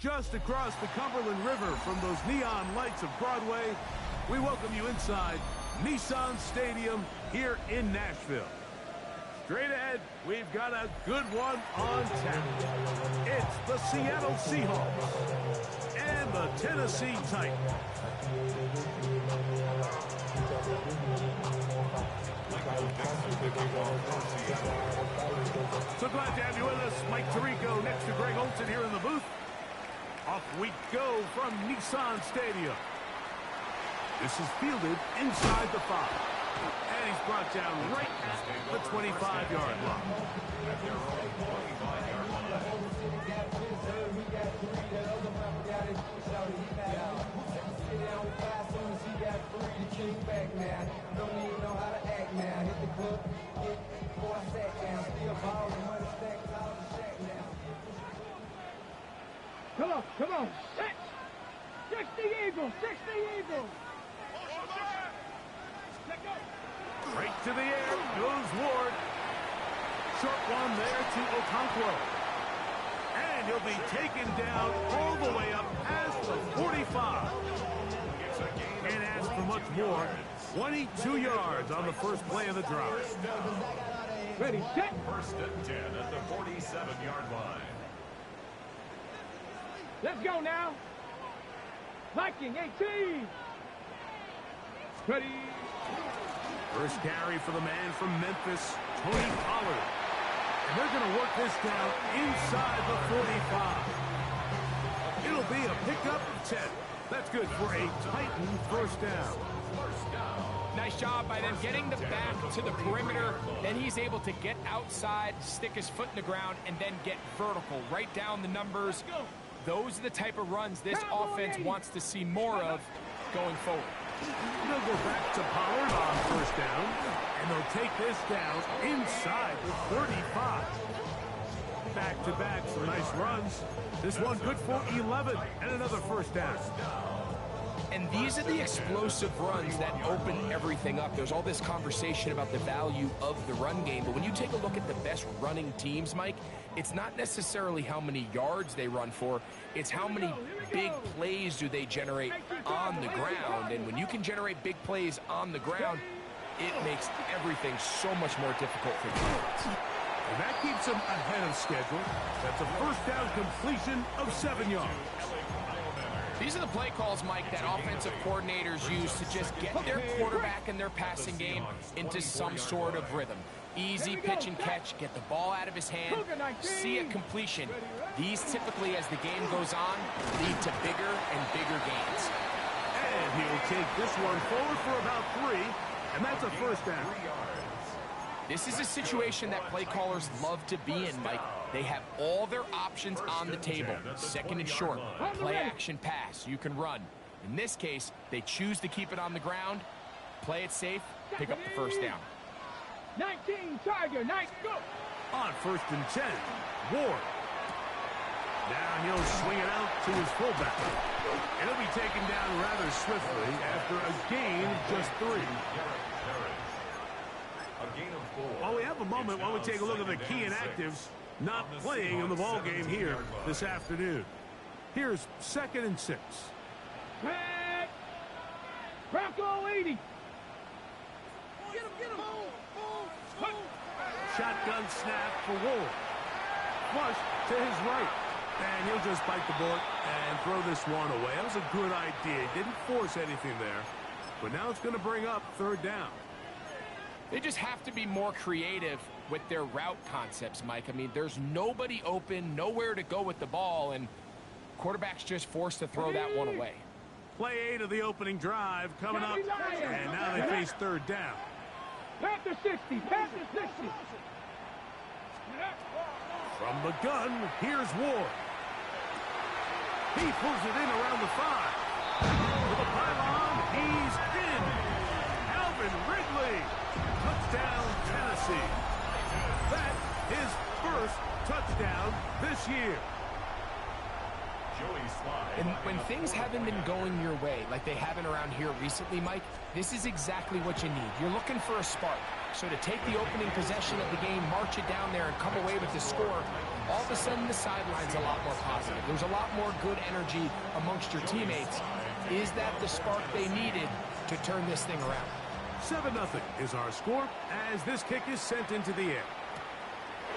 Just across the Cumberland River from those neon lights of Broadway, we welcome you inside Nissan Stadium here in Nashville. Straight ahead, we've got a good one on tap. It's the Seattle Seahawks and the Tennessee Titans. So glad to have you with us. Mike Tirico next to Greg Olson here in the booth. Off we go from Nissan Stadium. This is fielded inside the 5. And he's brought down right at the 25-yard line. Come on. Six the Eagles. Right to the air goes Ward. Short one there to Okonkwo. And he'll be taken down all the way up past the 45. Can't ask for much more. 22 yards on the first play of the drive. Ready, set. First and 10 at the 47-yard line. Let's go now. Viking 18. Ready. First carry for the man from Memphis, Tony Pollard. And they're going to work this down inside the 45. It'll be a pickup of 10. That's good for a Titan first down. Nice job by them getting the back to the perimeter. Then he's able to get outside, stick his foot in the ground, and then get vertical. Right down the numbers. Those are the type of runs this offense wants to see more of going forward. They'll go back to Pollard on first down, and they'll take this down inside the 35. Back-to-back, some nice runs. This one good for 11 and another first down. And these are the explosive runs that open everything up. There's all this conversation about the value of the run game, but when you take a look at the best running teams, Mike, it's not necessarily how many yards they run for, it's how many big plays do they generate on the ground. And when you can generate big plays on the ground, it makes everything so much more difficult for defense. And that keeps them ahead of schedule. That's a first down completion of 7 yards. These are the play calls, Mike, that offensive coordinators use to just get their quarterback and their passing game into some sort of rhythm. Easy pitch and catch, get the ball out of his hand, see a completion. These typically, as the game goes on, lead to bigger and bigger gains. And he'll take this one forward for about 3, and that's a first down. This is a situation that play callers love to be in, Mike. They have all their options on the table. Second and short, play action pass, you can run. In this case, they choose to keep it on the ground, play it safe, pick up the first down. 19, Tiger, nice, go! On first and 10, Ward. Now he'll swing it out to his fullback. And he'll be taken down rather swiftly after a gain of just 3. While we have a moment, while we take a look at the key inactives not playing in the ball game here this afternoon. Here's second and 6. Back. Bronco 80. Get him. Shotgun snap for Ward. Flush to his right. And he'll just bite the bullet and throw this one away. That was a good idea. He didn't force anything there. But now it's going to bring up third down. They just have to be more creative with their route concepts, Mike. I mean, there's nobody open, nowhere to go with the ball, and quarterback's just forced to throw that one away. Play 8 of the opening drive coming up, and now they face third down. Panther 60, Panther 60. From the gun, here's Ward. He pulls it in around the 5. To the pylon, he's in. Alvin Ridley. Touchdown, Tennessee. That's his first touchdown this year. And when things haven't been going your way like they haven't around here recently, Mike, this is exactly what you need. You're looking for a spark. So to take the opening possession of the game, march it down there, and come away with the score, all of a sudden the sideline's a lot more positive. There's a lot more good energy amongst your teammates. Is that the spark they needed to turn this thing around? 7-0 is our score as this kick is sent into the air.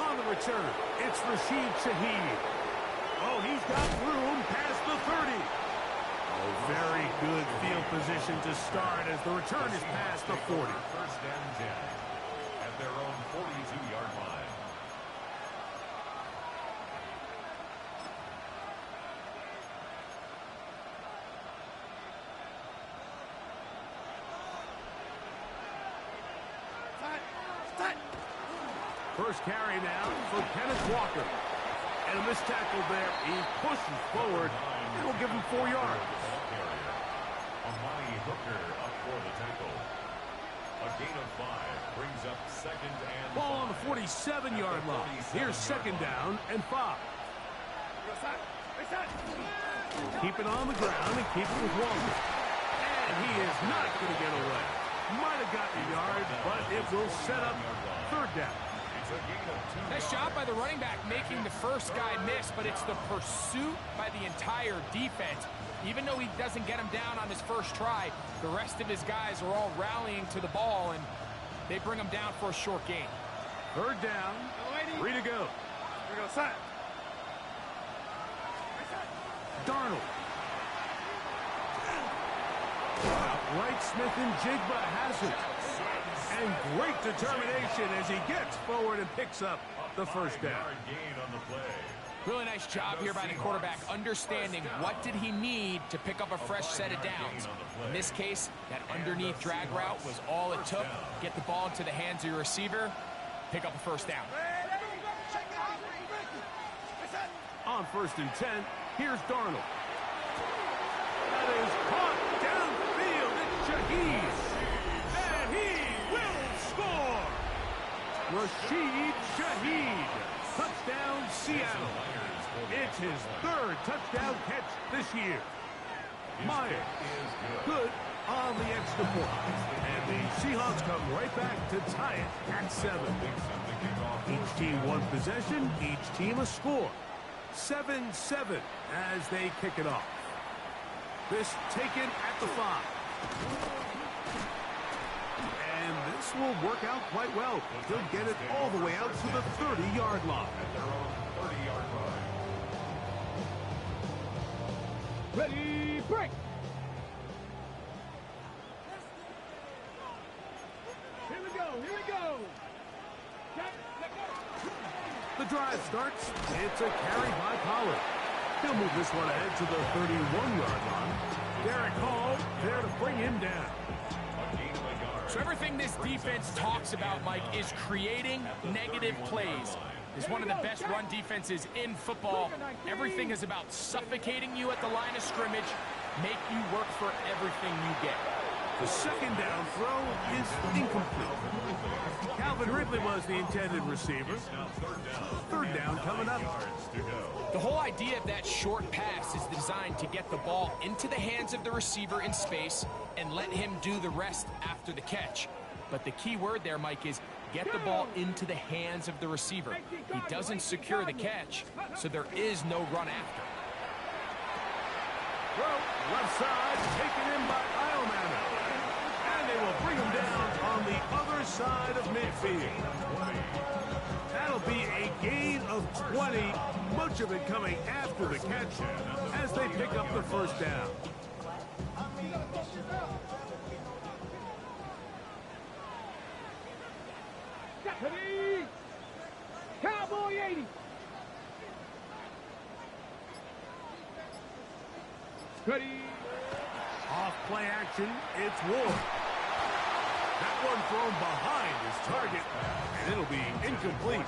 On the return, it's Rashid Shaheed. Oh, he's got room past the 30. Oh, very good field position to start as the return is past the 40. First and 10 at their own 42-yard line. First carry now for Kenneth Walker. And a missed tackle there. He pushes forward. It'll give him 4 yards. Amani Hooker up for the tackle. A gain of 5 brings up second and Ball on the 5. 47-yard line. Here's second down and 5. Keep it on the ground and keep it with Walker. And he is not going to get away. Might have gotten a yard, but it will set up third down. Nice job by the running back making the first guy miss, but it's the pursuit by the entire defense. Even though he doesn't get him down on his first try, the rest of his guys are all rallying to the ball, and they bring him down for a short gain. Third down, 3 to go. Darnold. Outright Smith and Jigba has it. And great determination as he gets forward and picks up the first down. Really nice job here by the quarterback, understanding what did he need to pick up a fresh set of downs. In this case, that underneath drag route was all it took. Get the ball into the hands of your receiver, pick up a first down. On first and 10, here's Darnold. That is caught downfield. It's Shaheed. And he will score. Rashid Shaheed. Touchdown, Seattle. It's his third touchdown catch this year. Myers, good on the extra point. And the Seahawks come right back to tie it at 7. Each team one possession, each team a score. 7-7 as they kick it off. This taken at the 5. And this will work out quite well. He'll get it all the way out to the 30-yard line. At their own 30-yard line. Ready, break. Here we go, here we go. The drive starts. It's a carry by Pollard. He'll move this one ahead to the 31-yard line. Derek Hall there to bring him down. So everything this defense talks about, Mike, is creating negative plays. It's one of the best run defenses in football. Everything is about suffocating you at the line of scrimmage, make you work for everything you get. The second down throw is incomplete. Calvin Ridley was the intended receiver. Third down coming up. The whole idea of that short pass is designed to get the ball into the hands of the receiver in space and let him do the rest after the catch. But the key word there, Mike, is get the ball into the hands of the receiver. He doesn't secure the catch, so there is no run after. Throw, left side, taken in by Iomana. And they will bring him down on the other side of midfield. That'll be a gain of 20, much of it coming after the catch as they pick up the first down. Ready, Cowboy 80. Ready. Off play action, it's Ward. That one thrown behind his target, and it'll be incomplete.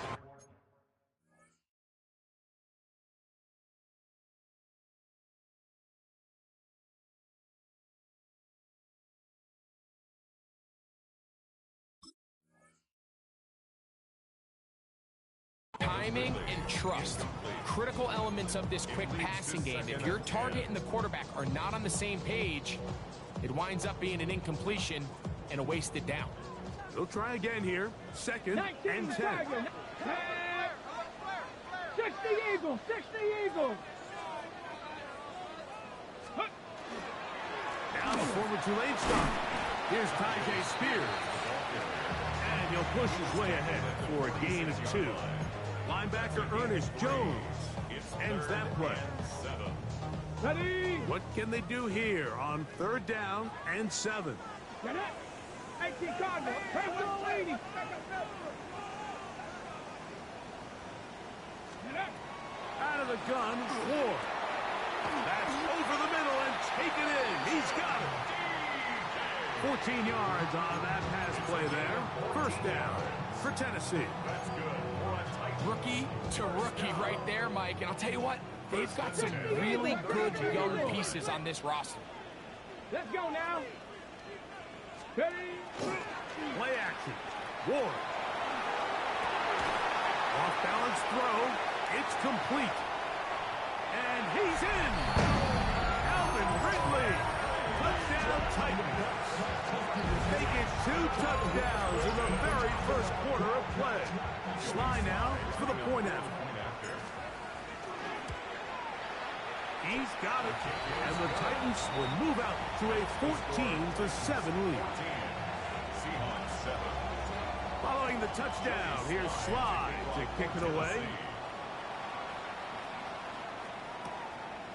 Timing and trust, critical elements of this quick passing game. If your target and the quarterback are not on the same page, it winds up being an incompletion and a wasted down. They'll try again here. Second and 10. 60 Eagles, 60 Eagles. Now the former Tulane star. Here's Tyjae Spears. And he'll push his way ahead for a gain of 2. Linebacker Ernest Jones ends that play. Ready? What can they do here on 3rd down and 7? Get it. 18 Cardinal. Take the 80. Out of the gun, Ward. That's over the middle and taken in. He's got it. 14 yards on that pass play there. 1st down for Tennessee. Rookie to rookie right there, Mike. And I'll tell you what, they've got some really good young pieces on this roster. Let's go now. Ready? Play action. Ward. Off balance throw. It's complete. And he's in. Alvin Ridley. Touchdown Titans. They get 2 touchdowns in the very first quarter of play. Sly now for the point after. He's got it. And the Titans will move out to a 14-7 lead. Seahawks 7. Following the touchdown, here's Sly to kick it away.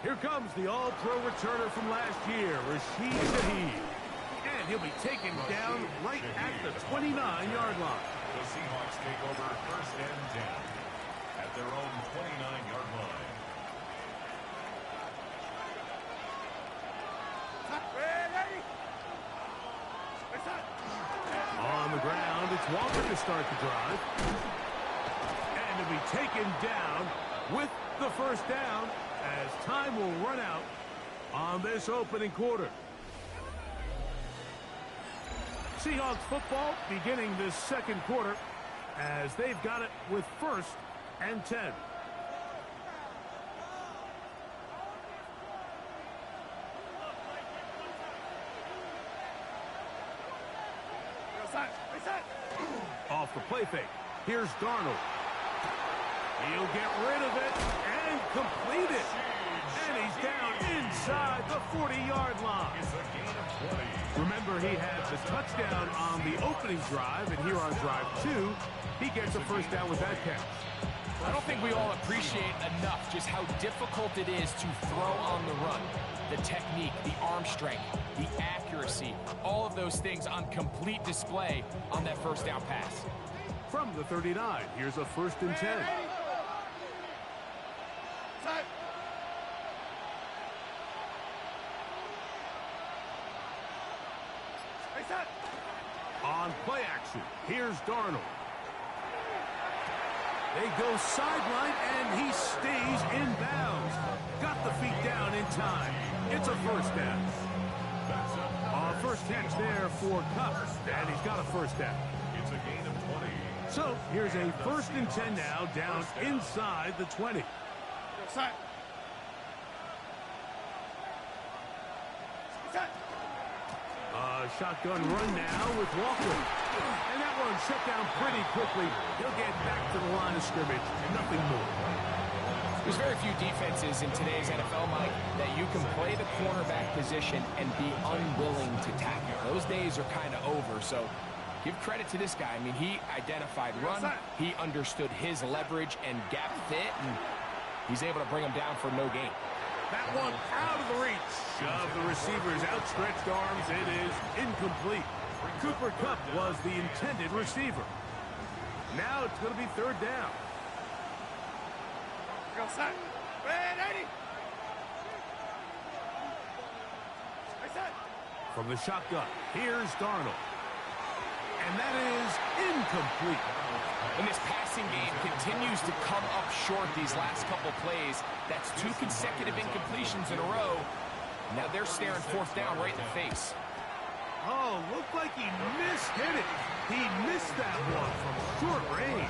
Here comes the all-pro returner from last year, Rashid Shaheed. And he'll be taken down right at the 29-yard line. The Seahawks take over 1st and 10 at their own 29-yard line. On the ground, it's Walker to start the drive. And to be taken down with the 1st down as time will run out on this opening quarter. Seahawks football beginning this 2nd quarter as they've got it with 1st and 10. Off the play fake. Here's Darnold. He'll get rid of it and complete it. And he's down inside the 40-yard line. It's a gain of 20. Remember, he had the touchdown on the opening drive, and here on drive 2, he gets a 1st down with that catch. I don't think we all appreciate enough just how difficult it is to throw on the run. The technique, the arm strength, the accuracy, all of those things on complete display on that 1st down pass. From the 39, here's a 1st and 10. On play action, here's Darnold. They go sideline, and he stays in bounds. Got the feet down in time. It's a 1st down. First catch there for Cup, and he's got a 1st down. It's a gain of 20. So here's a 1st and 10 now, down inside the 20. Shotgun run now with Walker. And that one shut down pretty quickly. He'll get back to the line of scrimmage. Nothing more. There's very few defenses in today's NFL, Mike, that you can play the cornerback position and be unwilling to tackle. Those days are kind of over, so give credit to this guy. I mean, he identified run, he understood his leverage and gap fit, and he's able to bring him down for no gain. That one out of the reach of the receiver's outstretched arms. It is incomplete. Cooper Kupp was the intended receiver. Now it's going to be 3rd down. From the shotgun, here's Darnold. And that is incomplete. And this passing game continues to come up short these last couple plays. That's 2 consecutive incompletions in a row. Now they're staring 4th down right in the face. Oh, looked like he mishit it. He missed that one from short range.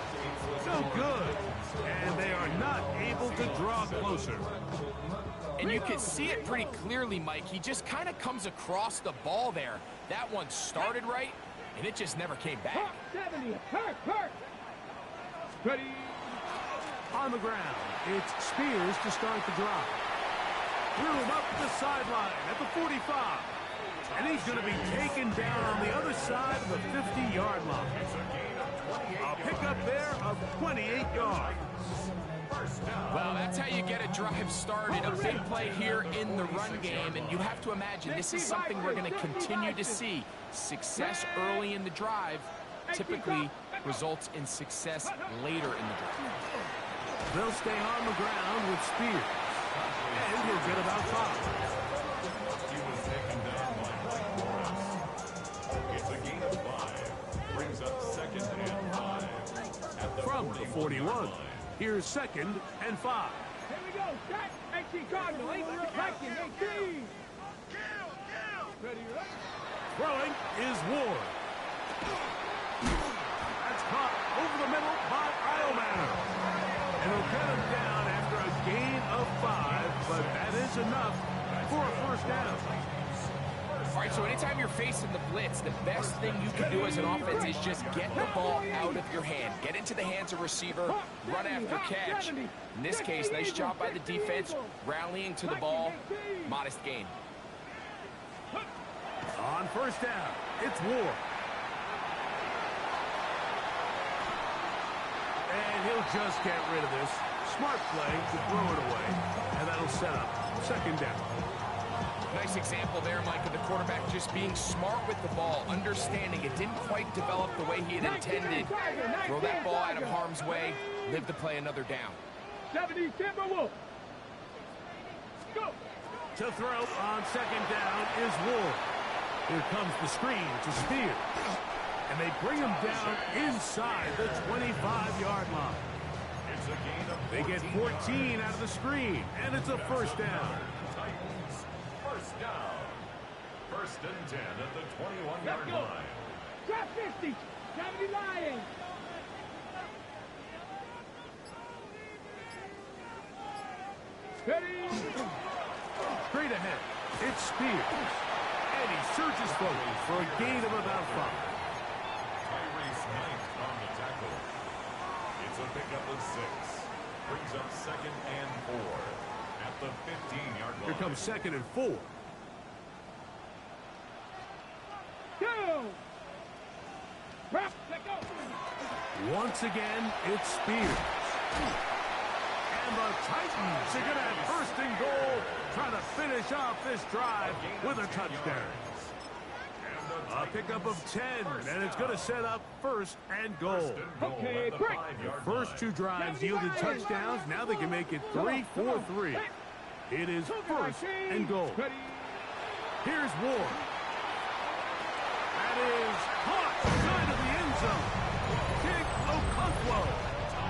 No good. And they are not able to draw closer. And you can see it pretty clearly, Mike. He just kind of comes across the ball there. That one started right, and it just never came back. 70, hurt. Ready. On the ground, it's Spears to start the drive. Threw him up the sideline at the 45. And he's going to be taken down on the other side of the 50-yard line. A pickup there of 28 yards. Well, that's how you get a drive started. A big play here in the run game, and you have to imagine this is something we're going to continue to see. Success early in the drive typically results in success later in the drive. They'll stay on the ground with Spears. And he'll get about 5. He was taken down by Mike Morris. It's a gain of 5. Brings up 2nd and 5. At the From the 41, here's 2nd and 5. Here we go. Set. 18 Cardinal. 18. 18. Ready. Throwing is Ward. That's caught over the middle by Iomanner. And he'll get him down after a gain of 5, but that is enough for a first down. All right, so anytime you're facing the blitz, the best thing you can do as an offense is just get the ball out of your hand. Get into the hands of receiver, run after catch. In this case, nice job by the defense, rallying to the ball. Modest gain. On first down, it's Ward. And he'll just get rid of this. Smart play to throw it away. And that'll set up 2nd down. Nice example there, Mike, of the quarterback just being smart with the ball, understanding it didn't quite develop the way he had intended. Throw that ball out of harm's way, live to play another down. 70 Timberwolves. Go. To throw on 2nd down is Ward. Here comes the screen to Spears. And they bring him down inside the 25-yard line. It's a gain of 14. They get 14 out of the screen, and it's a first down. Titans. First down. 1st and 10 at the 21-yard line. Drop 50. 70 Lions. Ready. Straight ahead, it's Spears. And he surges forward for a gain of about 5. Tyrese Knight on the tackle. It's a pickup of 6. Brings up 2nd and 4 at the 15-yard line. Here comes 2nd and 4. Go. Drop. Let go. Once again, it's Spears. And the Titans are going to have 1st and goal, trying to finish off this drive with a touchdown. A pickup of 10, and it's going to set up 1st and goal. Okay, break. The first 2 drives yielded touchdowns. Now they can make it 3-4-3. It is 1st and goal. Here's Ward. That is caught side of the end zone. Kick Okonkwo.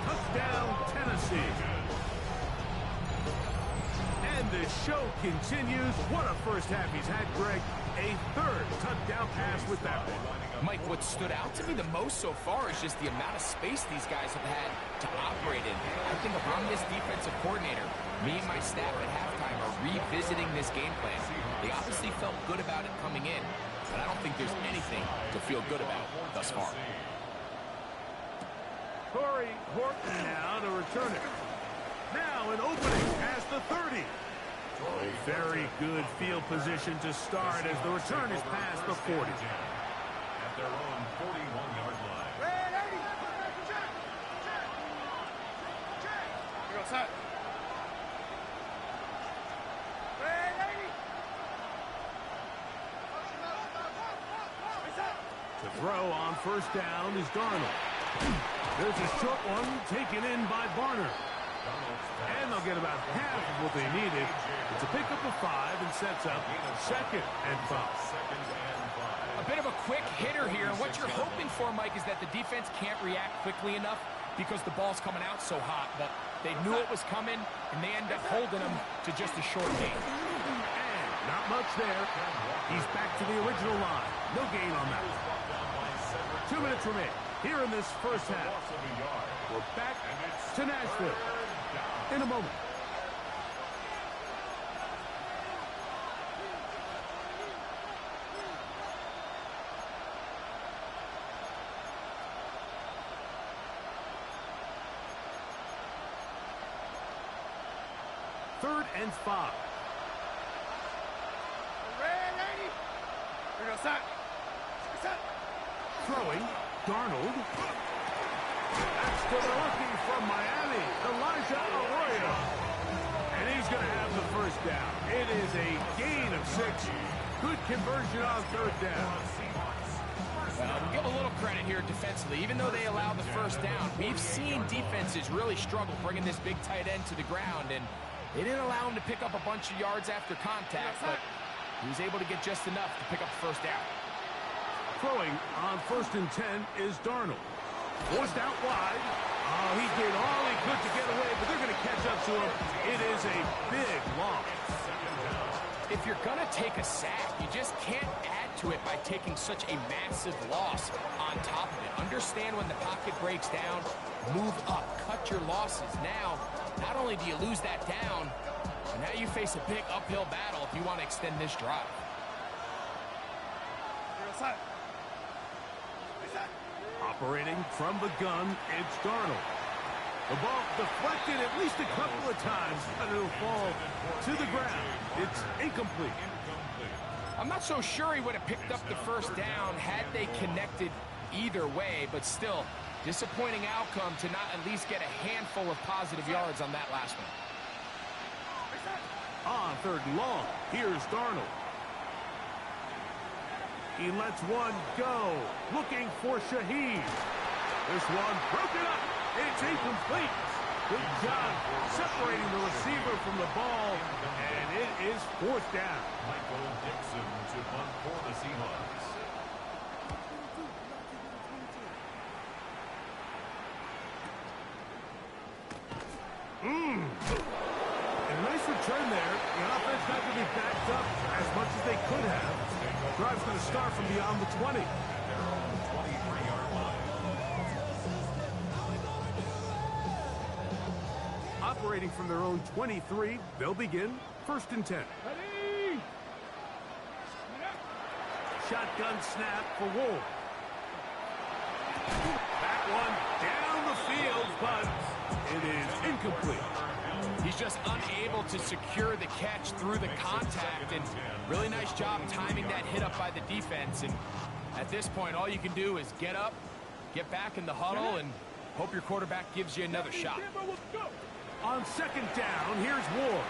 Touchdown, Tennessee. And the show continues. What a first half he's had, Greg. A 3rd touchdown pass with that one. Mike, what stood out to me the most so far is just the amount of space these guys have had to operate in. I think if I'm this defensive coordinator, me and my staff at halftime are revisiting this game plan. They obviously felt good about it coming in, but I don't think there's anything to feel good about thus far. Corey Horton now to return it. Now an opening past the 30. A very good field position to start as the return is past the 40. At their own 41-yard line. To throw on first down is Darnold. There's a short one taken in by Barner. And they'll get about half of what they needed. It's a pickup of 5 and sets up 2nd and 5. A bit of a quick hitter here, and what you're hoping for, Mike, is that the defense can't react quickly enough because the ball's coming out so hot. But they knew it was coming, and they end up holding them to just a short gain. And not much there. He's back to the original line. No gain on that. 2 minutes remain here in this first half. We're back to Nashville in a moment. Third and 5. Ready? Here goes that. Throwing, Darnold. That's to the rookie from Miami, Elijah Arroyo. And he's going to have the first down. It is a gain of 6. Good conversion on third down. We'll give a little credit here defensively. Even though they allow the first down, we've seen defenses really struggle bringing this big tight end to the ground, and they didn't allow him to pick up a bunch of yards after contact, but he was able to get just enough to pick up the first down. Throwing on 1st and 10 is Darnold. Forced out wide. Oh, he did all he could to get away, but they're going to catch up to him. It is a big loss. If you're going to take a sack, you just can't add to it by taking such a massive loss on top of it. Understand when the pocket breaks down, move up, cut your losses. Now, not only do you lose that down, but now you face a big uphill battle if you want to extend this drive. Operating from the gun, it's Darnold. The ball deflected at least a couple of times, but it'll fall to the ground. It's incomplete. I'm not so sure he would have picked up the first down had they connected either way, but still, disappointing outcome to not at least get a handful of positive yards on that last one. On 3rd and long, here's Darnold. He lets one go, looking for Shaheed. This one broken up. It's incomplete. Good job separating the receiver from the ball, and it is 4th down. Michael Dixon to punt for the Seahawks. A nice return there. The offense not going to be backed up as much as they could have. Drive's going to start from beyond the 20. Their own 23-yard line. Operating from their own 23, they'll begin 1st and 10. Ready? Shotgun snap for Wolf. That one down the field, but it is incomplete. He's just unable to secure the catch through the contact, and really nice job timing that hit up by the defense. And at this point, all you can do is get up, get back in the huddle, and hope your quarterback gives you another shot. On 2nd down, here's Ward.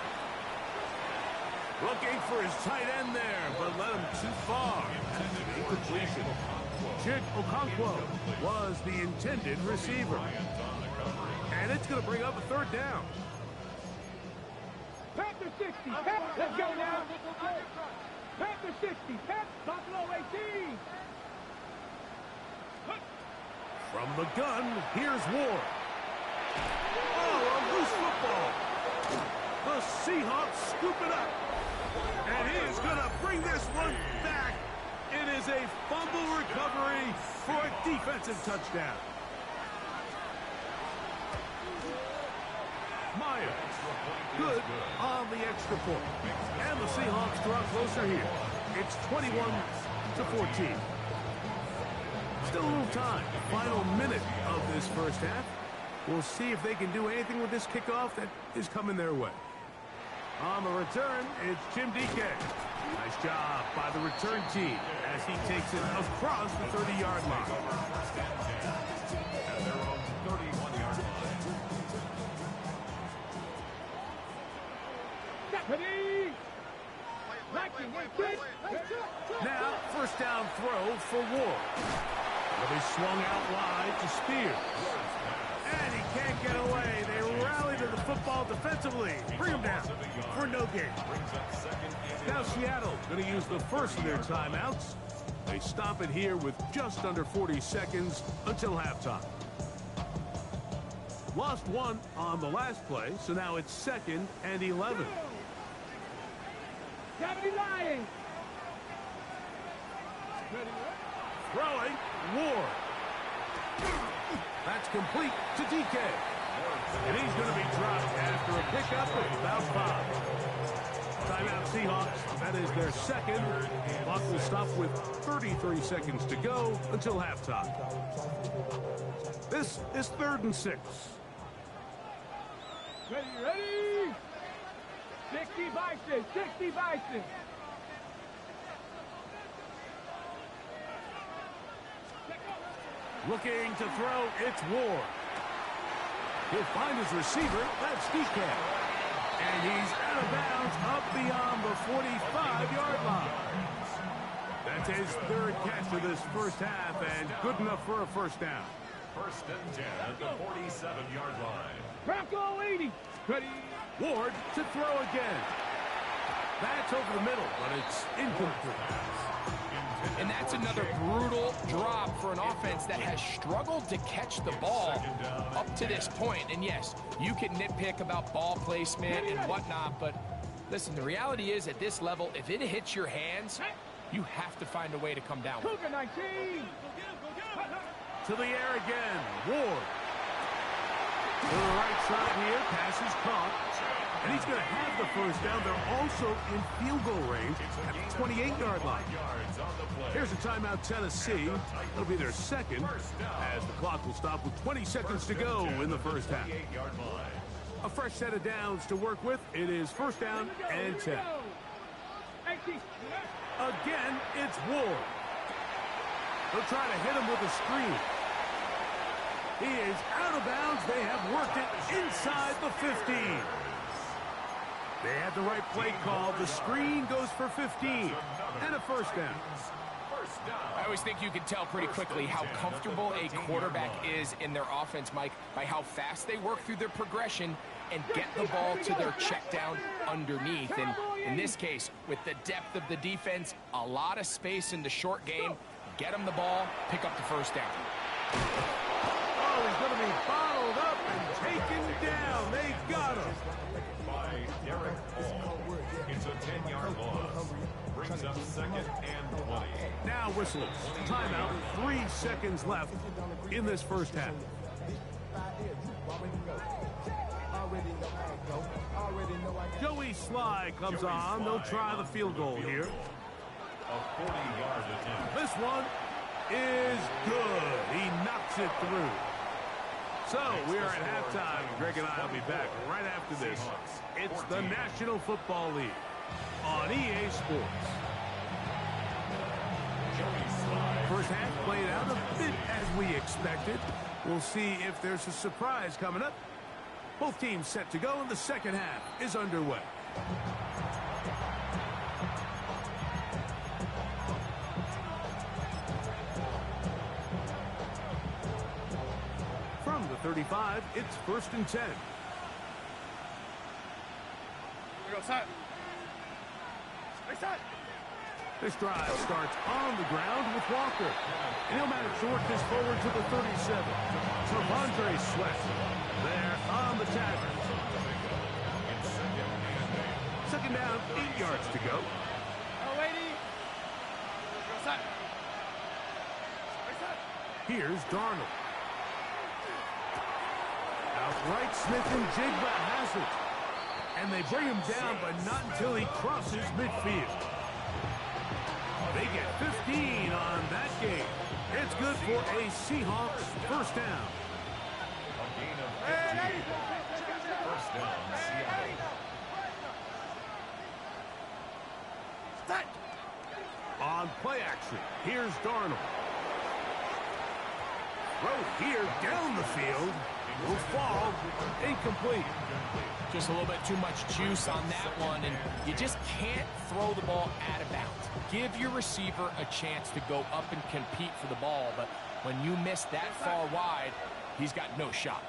Looking for his tight end there, but led him too far. Incompletion. Chig Okonkwo was the intended receiver. And it's going to bring up a 3rd down. Panther 60. Let's go now. Panther 60. Buffalo 18. From the gun, here's Ward. Oh, a loose football. The Seahawks scoop it up. And he is going to bring this one back. It is a fumble recovery for a defensive touchdown. Myers, good on the extra point. And the Seahawks draw closer here. It's 21-14. Still a little time. Final minute of this first half. We'll see if they can do anything with this kickoff that is coming their way. On the return, it's Jim DK. Nice job by the return team as he takes it across the 30-yard line. At their own 31-yard line. Now, 1st down throw for Ward. But he swung out wide to Spears. And he can't get away. They rally to the football defensively. Bring him down for no gain. Now Seattle's going to use the first of their timeouts. They stop it here with just under 40 seconds until halftime. Lost one on the last play, so now it's 2nd and 11. Throwing, Ward. That's complete to DK. And he's going to be dropped after a pickup of about 5. Timeout Seahawks. That is their second. Clock will stop with 33 seconds to go until halftime. This is 3rd and 6. Ready? 60 Bison, 60 Bison. Looking to throw, it's Ward. He'll find his receiver, that's DK. And he's out of bounds up beyond the 45-yard line. That's his 3rd catch of this first half and good enough for a first down. 1st and 10 at the 47-yard line. Bronco 80. Ready? Ward to throw again. That's over the middle, but it's incomplete. And that's another brutal drop for an offense that has struggled to catch the ball up to this point. And yes, you can nitpick about ball placement and whatnot, but listen, the reality is at this level, if it hits your hands, you have to find a way to come down. Cougar 19. To the air again, Ward. To the right side here, pass is caught. And he's going to have the first down. They're also in field goal range at the 28-yard line. Here's a timeout, Tennessee. It'll be their second as the clock will stop with 20 seconds to go in the first half. A fresh set of downs to work with. It is 1st down and 10. Again, it's Ward. They'll try to hit him with a screen. He is out of bounds. They have worked it inside the 15. They had the right play call. The screen goes for 15 and a first down. I always think you can tell pretty quickly how comfortable a quarterback is in their offense, Mike, by how fast they work through their progression and get the ball to their check down underneath. And in this case, with the depth of the defense, a lot of space in the short game, get them the ball, pick up the first down. Oh, he's going to be bottled up and taken down. They got him. Derek Hall. It's a 10-yard loss. Brings up 2nd and 20. Now whistles. Timeout. 3 seconds left in this first half. Joey Sly comes on. They'll try the field goal here. A 40-yard attempt. This one is good. He knocks it through. So, we are at halftime. Greg and I will be back right after this. It's the National Football League on EA Sports. First half played out a bit as we expected. We'll see if there's a surprise coming up. Both teams set to go, and the second half is underway. From the 35, it's 1st and 10. This drive starts on the ground with Walker. And he'll manage to work this forward to the 37. Savondre Sweat there on the tackle. Second down, 8 yards to go. Here's Darnold. Outright, Smith and Jigba has it. And they bring him down, but not until he crosses midfield. They get 15 on that game. It's good for a Seahawks first down. A gain of 15. First down, Seattle. On play action, here's Darnold. Throw here down the field. Will fall. Incomplete. Just a little bit too much juice on that one, and you just can't throw the ball out of bounds. Give your receiver a chance to go up and compete for the ball, but when you miss that far wide, he's got no shot.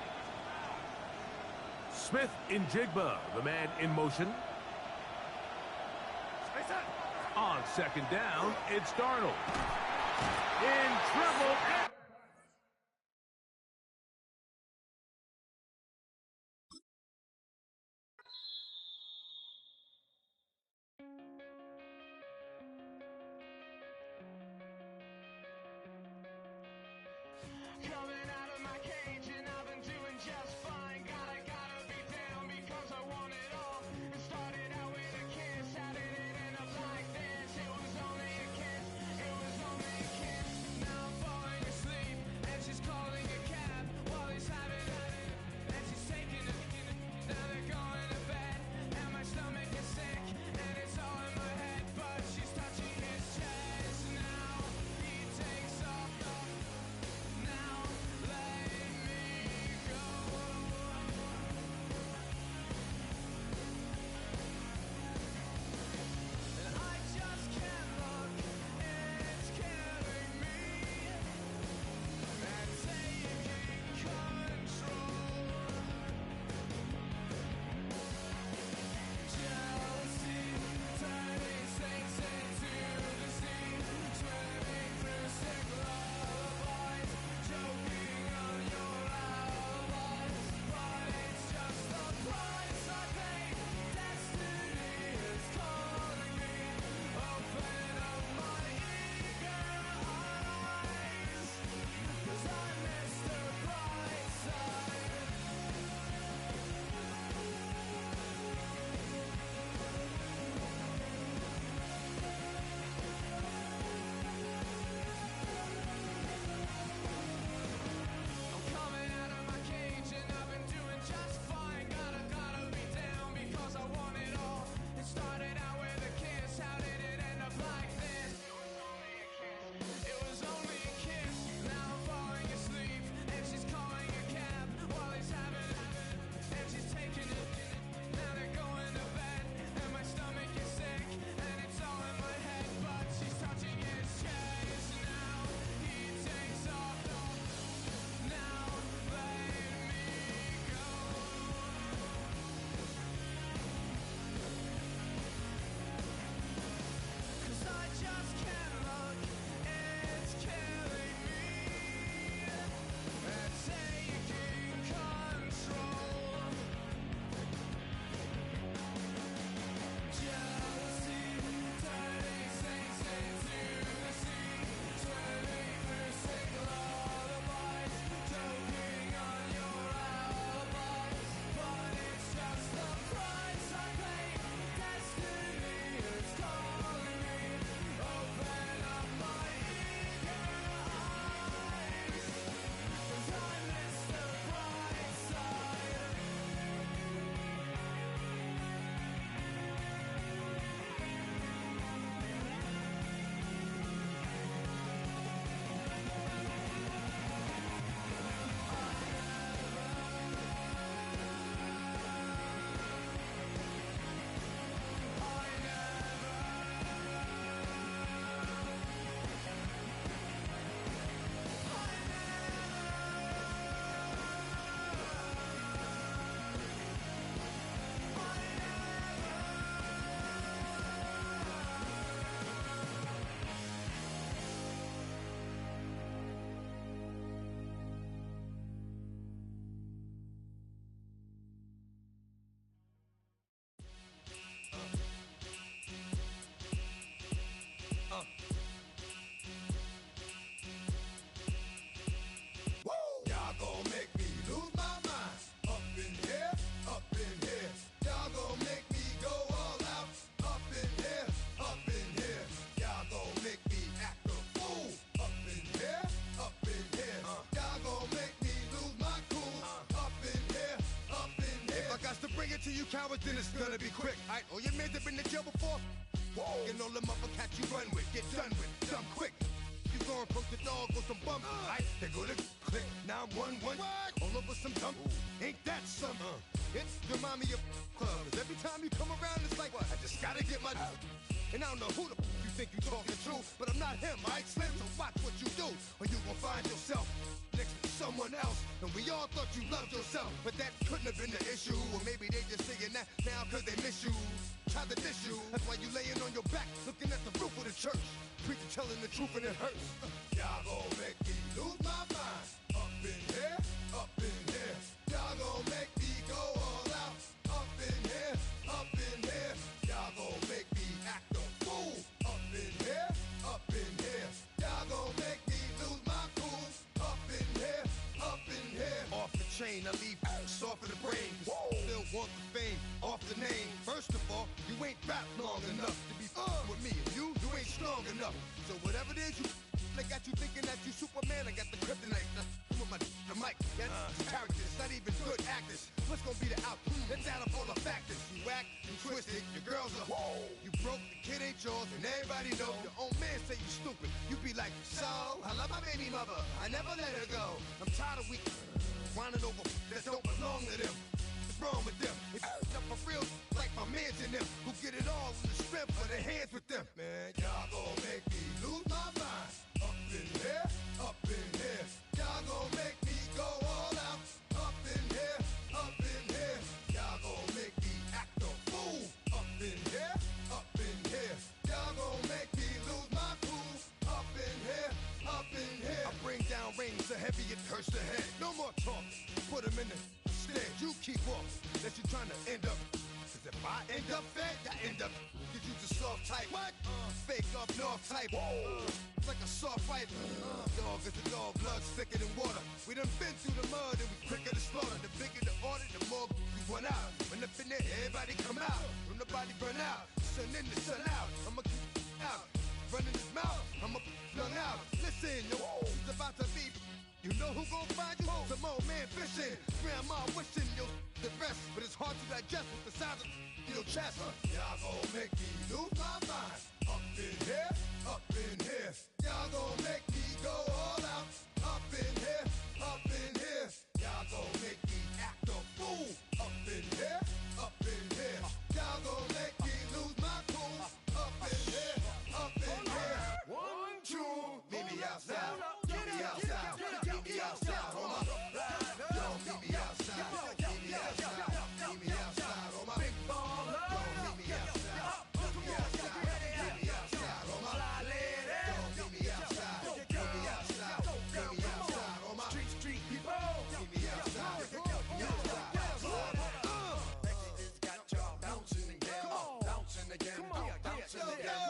Smith in Jigba, the man in motion. On second down, it's Darnold. In trouble. coming out of my cage and I've been doing just fine. Gotta be down because I want it all. It started out with a kiss. How did it end up like this? It was only a kiss. It was only a kiss. Now I'm falling asleep and she's calling a cab while he's having and she's taking it. Now they're going to bed and my stomach is sick and it's all in my head. But she's touching his chest now. He takes off. Now let me go. And I just can't look, it's killing me. And taking control. Jealousy, turning saints into the sea. Swimming through sick lullabies, choking on your alibis. But it's just the price I pay. Destiny is calling me. Open up my eager eyes, 'cause I miss the bright side. I'm coming out of my cage and I've been doing just fine. Gotta be down because I want it all. It started out with a kiss. How did it end up like this? It was only a kiss. Now I'm falling asleep and she's calling a cab while he's having and she's taking it. Now they're going to bed and my stomach is sick and it's all in my head. But she's touching his chest now. He takes off. Now let me go. 'Cause I just can't look, it's killing me. And taking control. Jealousy, turning saints into the sea. Swimming through sick lullabies, choking on your alibis. But it's just the price I pay. Destiny is calling me. Open up my eager eyes, 'cause I miss the bright side. Y'all gon' make me lose my mind. Up in here, up in here. Y'all gon' make me go all out. Up in here, up in here. Y'all gon' make me act a fool. Up in here, up in here. Y'all gon' make me lose my cool. Up in here, up in here. If I got to bring it to you cowards, then it's gonna be quick. Alright, all your men have been to jail before? Whoa. And all them other cats you run with, get done with, done quick. You gon' approach the dog with some bump. Right, they go to click 911. All over some dump. Ain't that something? It's remind me of clubs. Every time you come around, it's like, I just gotta get my. And I don't know who the you think you talking to, but I'm not him, right, Slim? So watch what you do, or you gon' find yourself next to someone else. And we all thought you loved yourself, but that couldn't have been the issue. Or maybe they just saying that now cause they miss you. Try to diss you. That's why you laying on your back, looking at the roof of the church. Preacher telling the truth and it hurts. Y'all gon' make me lose my mind. Up in here, up in here. Y'all gon' make me go all out. Up in here, up in here. Y'all gon' make me act a fool. Up in here, up in here. Y'all gon' make me lose my cool. Up in here, is you? They got you thinking that you Superman. I got the kryptonite. With the mic. Yeah, characters, not even good actors. What's gonna be the outcome? It's out of all the factors. You whack, you twisted, your girls are whoa. You broke, the kid ain't yours, and everybody know. Your own man say you stupid. You be like, so I love my baby mother. I never let her go. I'm tired of weak whining over that don't belong to them. What's wrong with them? It's up for real, like my mans in them, who get it all in the strength of their hands with them. Man, y'all gon' make me lose my mind. Up in here, up in here. Y'all gon' make me go all out. Up in here, up in here. Y'all gon' make me act a fool. Up in here, up in here. Y'all gon' make me lose my cool. Up in here, up in here. I bring down rain so heavy it hurts the head. No more talk. Put them in the stand. You keep off. That you trying to end up. Cause if I end up fed, I end up. Cause you the soft type. What? Fake up north type. It's like a soft fight. Dog is a dog. Blood's thicker than water. We done been through the mud and we quicker to slaughter. The bigger the order, the more we run out. When up in there, everybody come out. When the body burn out. Sun in the sun out. I'ma keep out. Running his mouth. I'ma flung out. Listen, yo, it's about to be. You know who gon' find you? Some old man fishing. Grandma wishing you the best, but it's hard to digest with the size of your chest. Y'all gon' make me lose my mind. Up in here, up in here. Y'all gon' make me go all out. Up in here, up in here. Y'all gon' make me act a fool. Up in here, up in here. Y'all gon' make me lose my cool. Up in here, up in here. 1, 2, meet me outside. Meet me outside. Meet me outside. Hold up. Yo, meet me outside. Meet me outside. Meet me outside. Hold up. Big ball. Yo, meet me outside. Meet me outside. Meet me outside. Hold up. Yo, meet me outside. Meet me outside. Meet me outside. Hold up. Street people. Meet me outside. Meet me outside. It's got y'all bouncing again. Bouncing again. Bouncing again.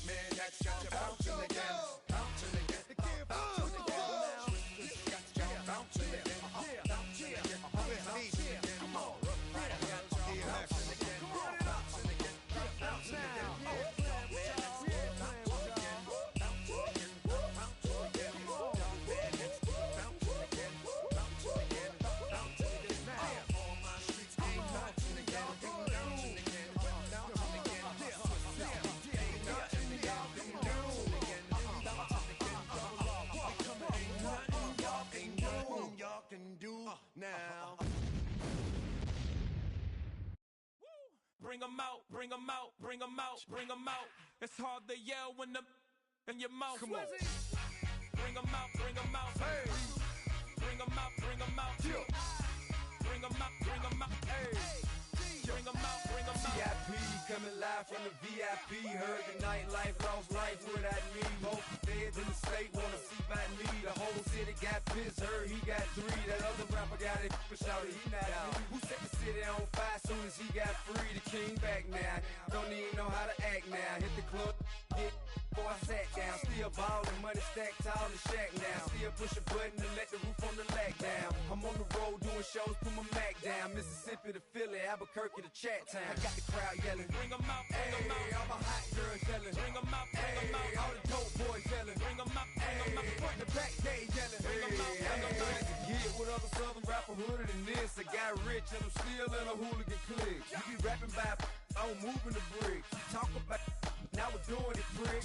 Man, that's got you bouncing again. Bouncing again. Bouncing again. It's got y'all bouncing again. Bouncing again. Bouncing again. Come on. Got y'all bouncing again. Bouncing again. Bouncing again. Now. Bring 'em out, bring 'em out, bring 'em out, bring 'em out. It's hard to yell when the in your mouth. Come on. Bring 'em out, bring 'em out. Hey. Bring 'em out, bring 'em out. Yeah. Bring 'em out, bring 'em out. Hey. Bring 'em out, bring 'em out. VIP coming live from the VIP. Heard the nightlife, lost life without me. Both feds in the state wanna see by me. The whole city got pissed, heard he got 3. That other rapper got it, but shouted he not out. Who set the city on fire soon as he got free? The king back now, don't even know how to act now. Hit the club, get before I sat down. Still ballin', money stacked tall in the shack now. Still push a button to let the roof on the lack down. I'm on the road doing shows, put my Mac down. Mississippi to Philly, Albuquerque to Chat Town. I got the crowd yelling. Bring 'em out, bring 'em out. All my hot girls yelling. Bring 'em out, bring 'em out. All the dope boys yelling. Bring 'em out, bring 'em out. Front the back, they yelling. Bring 'em out, bring 'em out. Get with other southern rapper hooded than this. I got rich and I'm still in a hooligan clique. You be rapping by I'm moving the brick. You talk about now we're doing it, prick.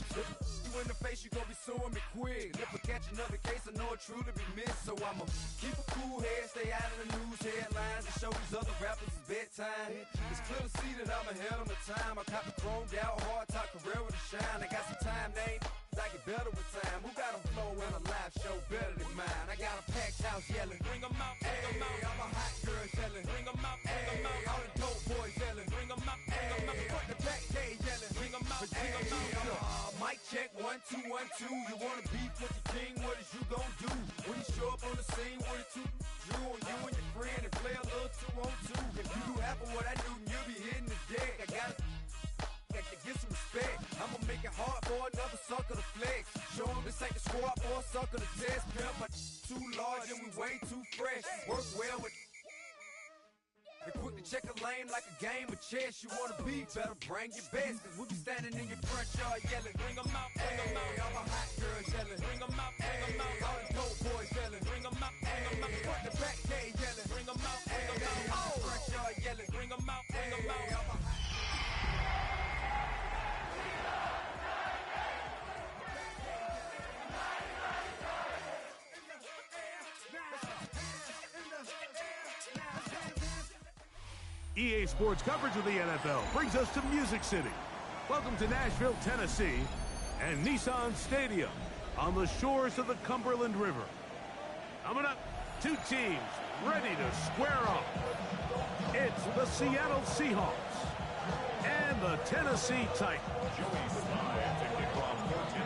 You in the face, you gon' be suing me quick. If I catch another case, I know it truly be missed. So I'ma keep a cool head, stay out of the news headlines, and show these other rappers it's bedtime. It's clear to see that I'm ahead of my time. I copy chromed out, hard talk, career with a shine. I got some time, name. I get better with time. Who got a flow and a live show better than mine? I got a packed house yelling. Bring 'em out, bring 'em out. All my hot girls yelling. Bring 'em out, bring 'em out. All the dope boys yelling. Bring 'em out, bring 'em out. Front the back, they yelling. Bring 'em out, bring 'em out. Mic check, 1, 2, 1, 2. You wanna beef with the king? What is you gon' do? When you show up on the scene with a 2 Drew on you and your friend and play a little 2-on-2. If you do half of what I do, you'll be hitting the deck. I gotta get some respect. I'ma make it hard for another sucker to flex. Show 'em this ain't the squad for a sucker to test. Pimp, but too large and we way too fresh. Work well with And quick to check a lane like a game of chess. You wanna be better, bring your best. Cause we'll be standing in your front yard yelling. Bring 'em out, bring 'em out. Hey, all my hot girls yelling. Bring 'em out, bring 'em out. All the dope boys yelling. Bring 'em out, bring 'em out. Front the back gate yelling. Bring 'em out, bring 'em out. All the front yard yelling. Bring 'em out, bring 'em out. All my EA Sports coverage of the NFL brings us to Music City. Welcome to Nashville, Tennessee, and Nissan Stadium on the shores of the Cumberland River. Coming up, two teams ready to square off. It's the Seattle Seahawks and the Tennessee Titans.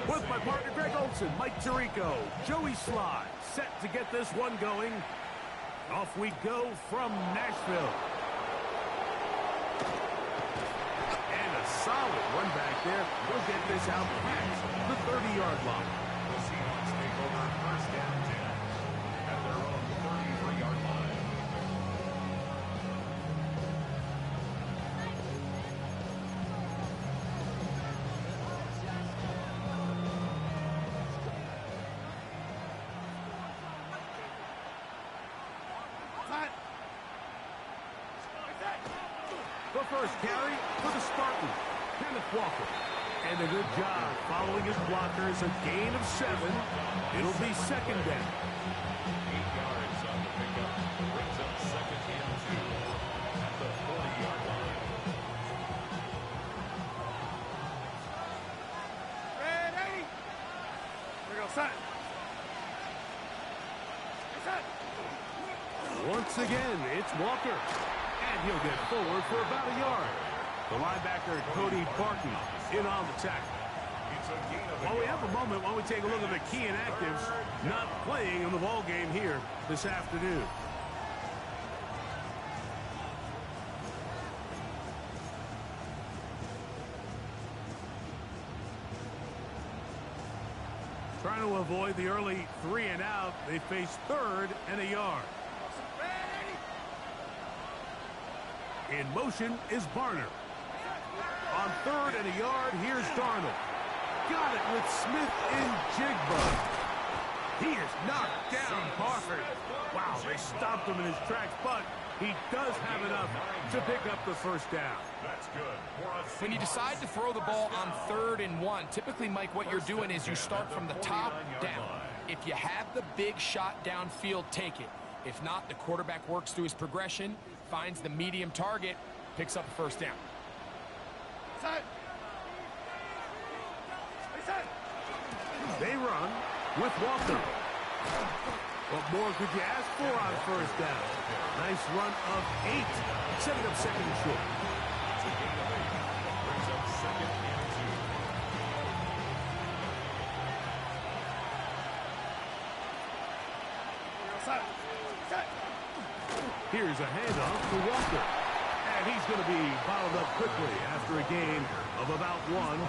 With my partner Greg Olson, Mike Tirico, Joey Sly, set to get this one going. Off we go from Nashville. Solid run back there. He'll get this out past the 30-yard line. The Seahawks take over first down 10 at their own 33-yard line. The first carry for the Spartans. Kenneth Walker. And a good job following his blockers. A gain of 7. It'll be second down. 8 yards on the pickup. Brings up second and 2 at the 40-yard line. Ready? We go set. Set. Once again, it's Walker. And he'll get forward for about a yard. The linebacker, Cody Barton, in on the tackle. It's a gain of While we have a moment, while we take a look at the key inactives not playing in the ball game here this afternoon. Trying to avoid the early 3 and out, they face 3rd and a yard. In motion is Barner. On 3rd and a yard, here's Darnold. Got it with Smith and Jigba. He is knocked down Parker. Wow, they stopped him in his tracks, but he does have enough to pick up the first down. That's good. When you decide to throw the ball on 3rd and 1, typically, Mike, what you're doing is you start from the top down. If you have the big shot downfield, take it. If not, the quarterback works through his progression, finds the medium target, picks up a first down. They run with Walker. What more could you ask for on first down? Nice run of 8, setting up second and short. It's a gain of 8. Brings up second and 2. Here's a handoff to Walker. And he's going to be bottled up quickly after a gain of about 1.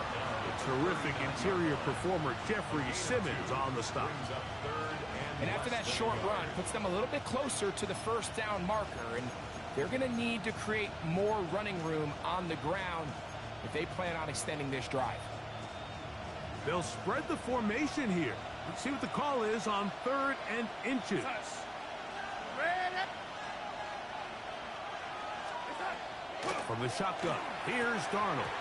The terrific interior performer, Jeffrey Simmons, on the stop. And after that short run, puts them a little bit closer to the first down marker. And they're going to need to create more running room on the ground if they plan on extending this drive. They'll spread the formation here. Let's see what the call is on 3rd and inches. From the shotgun, here's Darnold.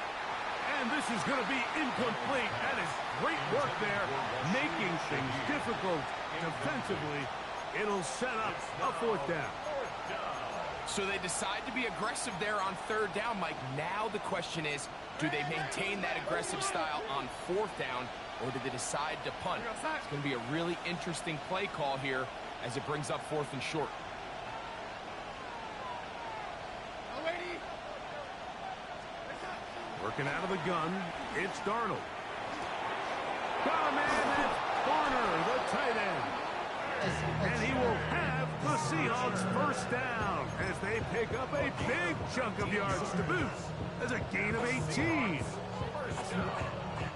And this is going to be incomplete. That is great work there, making things difficult defensively. It'll set up a 4th down. So they decide to be aggressive there on 3rd down, Mike. Now the question is, do they maintain that aggressive style on 4th down, or do they decide to punt? It's going to be a really interesting play call here as it brings up 4th and short. Working out of the gun, it's Darnold. Got a man, that's Barner, the tight end. And he will have the Seahawks first down as they pick up a big chunk of yards to boot. As a gain of 18.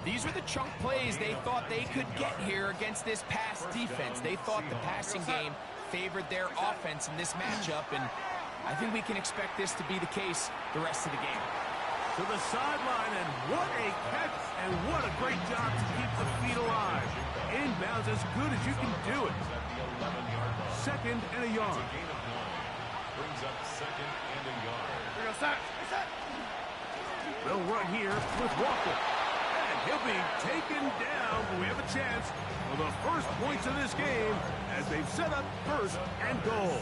These are the chunk plays they thought they could get here against this pass defense. They thought the passing game favored their offense in this matchup, and I think we can expect this to be the case the rest of the game. To the sideline, and what a catch, and what a great job to keep the feet alive. Inbounds as good as you can do it. Second and a yard. Gain of 9. Brings up second and a yard. They'll run here with Walker. And he'll be taken down, but we have a chance for the first points of this game as they've set up first and goal.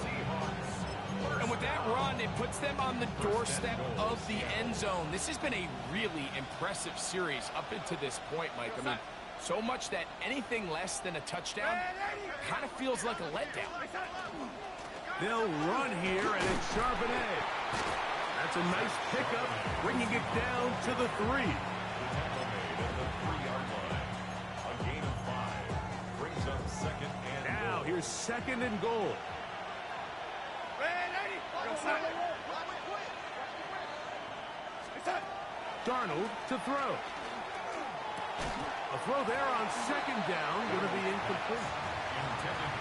And with that run, it puts them on the doorstep of the end zone. This has been a really impressive series up until this point, Mike. I mean, so much that anything less than a touchdown kind of feels like a letdown. They'll run here, and it's Charbonnet. That's a nice pickup, bringing it down to the 3. Tackle made at the 3-yard line. A gain of 5. Brings up second and Now, goal. here's second and goal. Darnold to throw. A throw there on second down, going to be incomplete.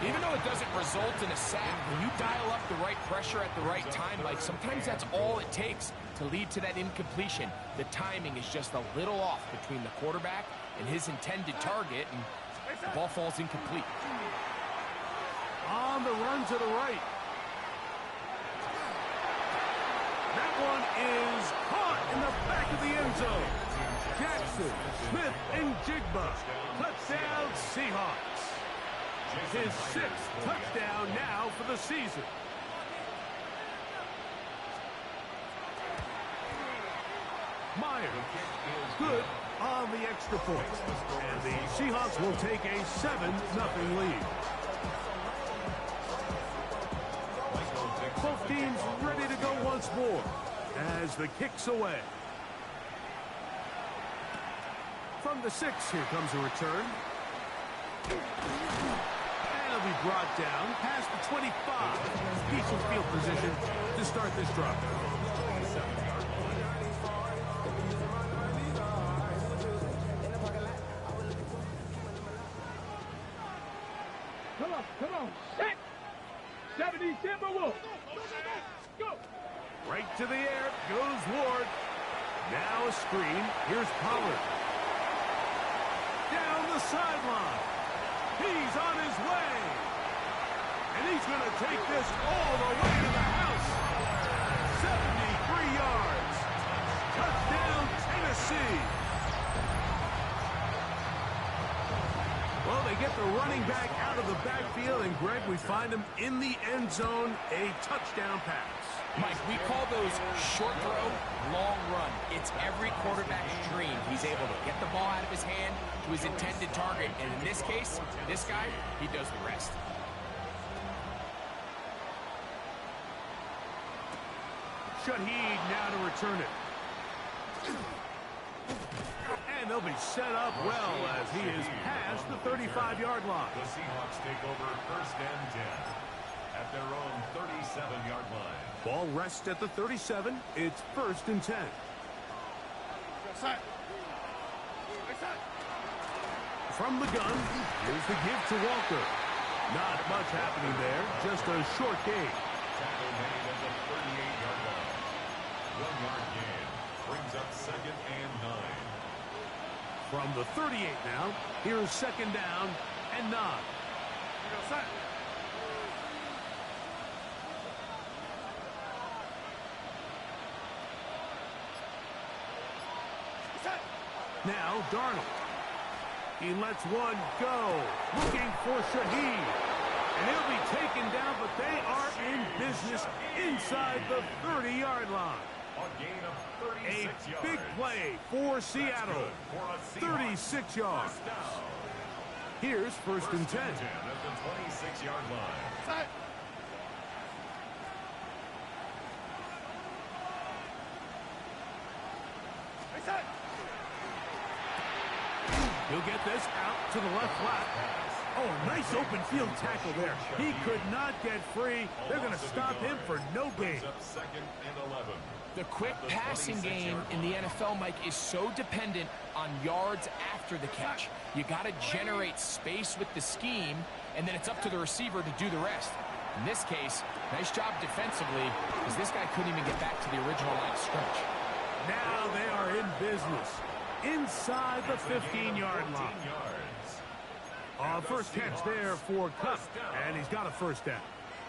Even though it doesn't result in a sack, when you dial up the right pressure at the right time, Mike, sometimes that's all it takes to lead to that incompletion. The timing is just a little off between the quarterback and his intended target, and the ball falls incomplete. On the run to the right. That one is caught in the back of the end zone. Jackson, Smith, and Jigba. Touchdown, Seahawks. His 6th touchdown now for the season. Meyer, good on the extra point. And the Seahawks will take a 7-0 lead. Both teams ready to go once more as the kick's away. From the 6, here comes a return. And it'll be brought down past the 25. Decent field position to start this drive. Come on, set! 70 Timberwolves! Go! Right to the air goes Ward. Now a screen. Here's Pollard. Down the sideline. He's on his way. And he's going to take this all the way to the house. 73 yards. Touchdown, Tennessee. Well, they get the running back out of the backfield, and Greg, we find him in the end zone, a touchdown pass. Mike, we call those short throw, long run. It's every quarterback's dream. He's able to get the ball out of his hand to his intended target, and in this case, this guy, he does the rest. Shaheed now to return it. And they'll be set up well as he is past the 35-yard line. The Seahawks take over first and 10 at their own 37-yard line. Ball rests at the 37. It's first and 10. From the gun, here's the give to Walker. Not much happening there, just a short gain. Tackle made at the 38-yard line. 1-yard gain brings up second and 9. From the 38 now, here's second down and 9. Now Darnold. He lets one go. Looking for Shaheed. And he'll be taken down, but they are in business inside the 30-yard line. A gain of 36 yards. A big play for Seattle. Good for a Seahawks 36 yards. first down. Here's first and 10. At the 26-yard line. He'll get this out to the left flat. Oh, nice Nice open field tackle there. He could not get free. They're going to stop him for no gain. Second and 11. The quick passing game in the NFL, Mike, is so dependent on yards after the catch. You got to generate space with the scheme, and then it's up to the receiver to do the rest. In this case, nice job defensively, because this guy couldn't even get back to the original line of scrimmage. Now they are in business inside the 15-yard line. First catch there for Cup, and he's got a first down.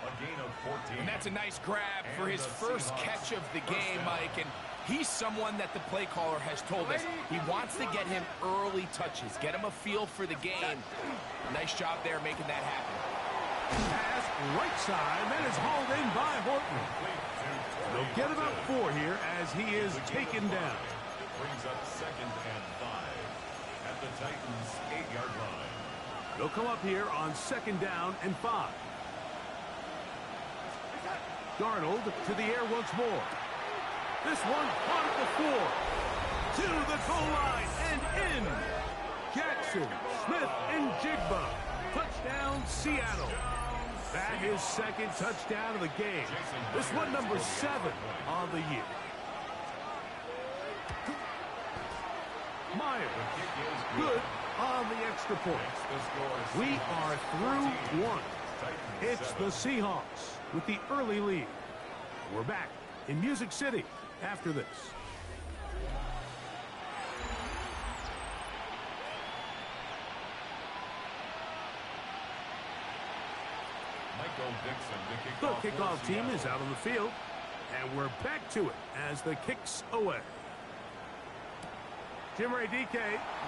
A gain of 14. And that's a nice grab for his first catch of the game, Mike. And he's someone that the play caller has told us he wants to get him early touches, get him a feel for the game. Nice job there making that happen. Pass right side, that is hauled in by Horton. They'll get about 4 here as he is taken down. Brings up second and 5 at the Titans' 8-yard line. They'll come up here on second down and 5. Darnold to the air once more. This one caught at the 4. To the goal line and in. Jackson, Smith, and Jigba. Touchdown, Seattle. That is second touchdown of the game. This one number 7 on the year. Meyer, good on the extra point. We are through 1. It's the Seahawks with the early lead. We're back in Music City after this. The kickoff team is out on the field, and we're back to it as the kick's away. Jimmy DK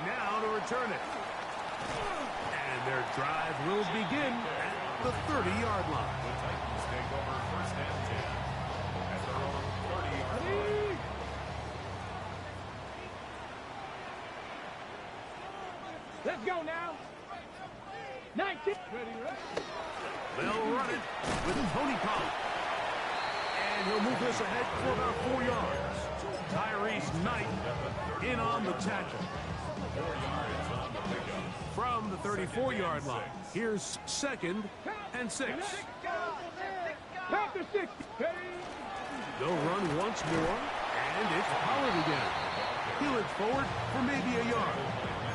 now to return it. And their drive will begin at the 30-yard line. The Titans take over first and 10 at their own 30-yard line. Let's go now. 19. They'll run it with Tony Pollard. And he'll move this ahead for about 4 yards. Tyrese Knight in on the tackle. 4 yards on the pickup. From the 34-yard line. Here's second and 6. Back to 6. They'll run once more, and it's Pollard again. He looks forward for maybe a yard.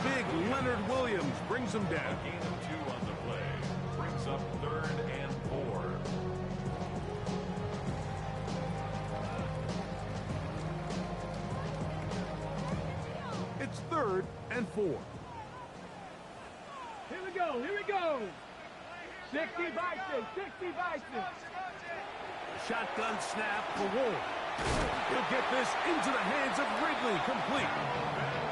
Big Leonard Williams brings him down. Gain of 2 on the play. Brings up third and 4. It's third and 4. Here we go. Here we go. 60 by 6. 60 by 6. Shotgun snap for Ward. He'll get this into the hands of Ridley, complete.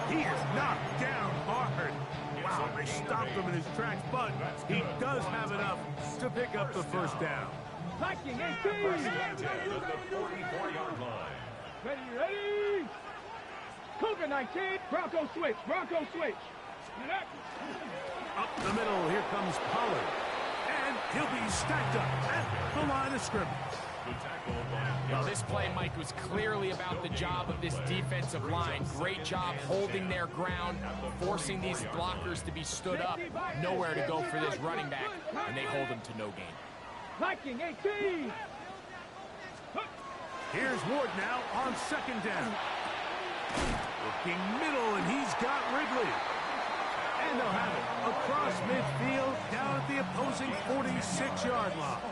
He is knocked down hard. Wow, they stopped him in his tracks, but he does have enough to pick up the first down. Viking 18. At the 44-yard line. Ready. Cougar 19. Bronco switch. Bronco switch. Up the middle, here comes Pollard. And he'll be stacked up at the line of scrimmage. Well, this play, Mike, was clearly about the job of this defensive line. Great job holding their ground, forcing these blockers to be stood up. Nowhere to go for this running back, and they hold him to no gain. Viking 18. Here's Ward now on second down. Looking middle, and he's got Ridley. And they'll have it across midfield down at the opposing 46-yard line.